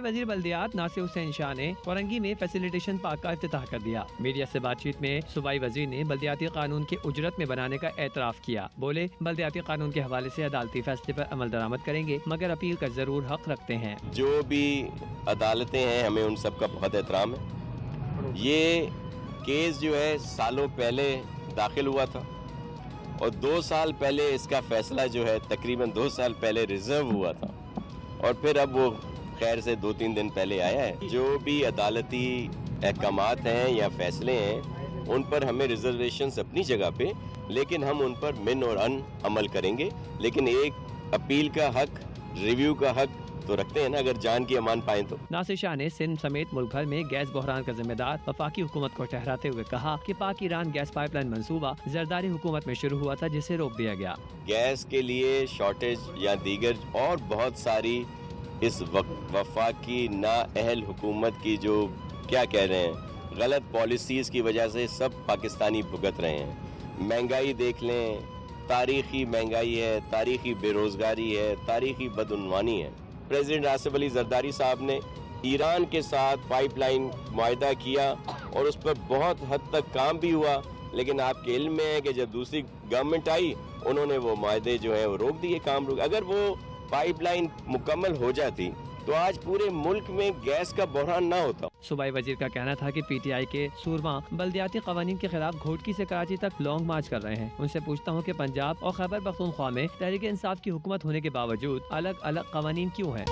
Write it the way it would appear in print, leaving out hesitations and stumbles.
وزیر بلدیات ناصر حسین شاہ نے کورنگی میں فیسیلیٹیشن پارک کا افتتاح کر دیا۔ میڈیا سے بات چیت میں صوبائی وزیر نے بلدیاتی قانون کے اجرت میں بنانے کا اعتراف کیا۔ بولے بلدیاتی قانون کے حوالے سے عدالتی فیصلے پر عمل درآمد کریں گے، مگر اپیل کا ضرور حق رکھتے ہیں۔ جو بھی عدالتیں ہیں ہمیں ان سب کا بہت احترام ہے۔ یہ کیس جو ہے سالوں پہلے داخل ہوا تھا اور 2 سال پہلے اس کا فیصلہ جو ہے تقریباً 2 سال پہلے ریزرو ہوا تھا اور پھر اب وہ خیر سے 2-3 دن پہلے آیا ہے۔ جو بھی عدالتی احکامات ہیں یا فیصلے ہیں ان پر ہمیں ریزرویشنز اپنی جگہ پہ، لیکن ہم ان پر من اور ان عمل کریں گے، لیکن ایک اپیل کا حق، ریویو کا حق تو رکھتے ہیں نا، اگر جان کی امان پائیں تو۔ ناصر شاہ نے سندھ سمیت ملک بھر میں گیس بحران کا ذمہ دار وفاقی حکومت کو ٹھہراتے ہوئے کہا کہ پاک ایران گیس پائپ لائن منصوبہ زرداری حکومت میں شروع ہوا تھا جسے روک دیا گیا۔ گیس کے لیے شارٹیج یا دیگر اور بہت ساری اس وفاقی نااہل حکومت کی جو کیا کہہ رہے ہیں غلط پالیسیز کی وجہ سے سب پاکستانی بھگت رہے ہیں۔ مہنگائی دیکھ لیں، تاریخی مہنگائی ہے، تاریخی بے روزگاری ہے، تاریخی بدعنوانی ہے۔ پریزیڈنٹ آصف علی زرداری صاحب نے ایران کے ساتھ پائپ لائن معاہدہ کیا اور اس پر بہت حد تک کام بھی ہوا، لیکن آپ کے علم میں ہے کہ جب دوسری گورنمنٹ آئی انہوں نے وہ معاہدے جو ہیں وہ روک دیے، کام روک۔ اگر وہ پائپ لائن مکمل ہو جاتی تو آج پورے ملک میں گیس کا بحران نہ ہوتا۔ صوبائی وزیر کا کہنا تھا کہ پی ٹی آئی کے سورما بلدیاتی قوانین کے خلاف گھوٹکی سے کراچی تک لانگ مارچ کر رہے ہیں۔ ان سے پوچھتا ہوں کہ پنجاب اور خیبر پختونخوا میں تحریک انصاف کی حکومت ہونے کے باوجود الگ الگ قوانین کیوں ہیں؟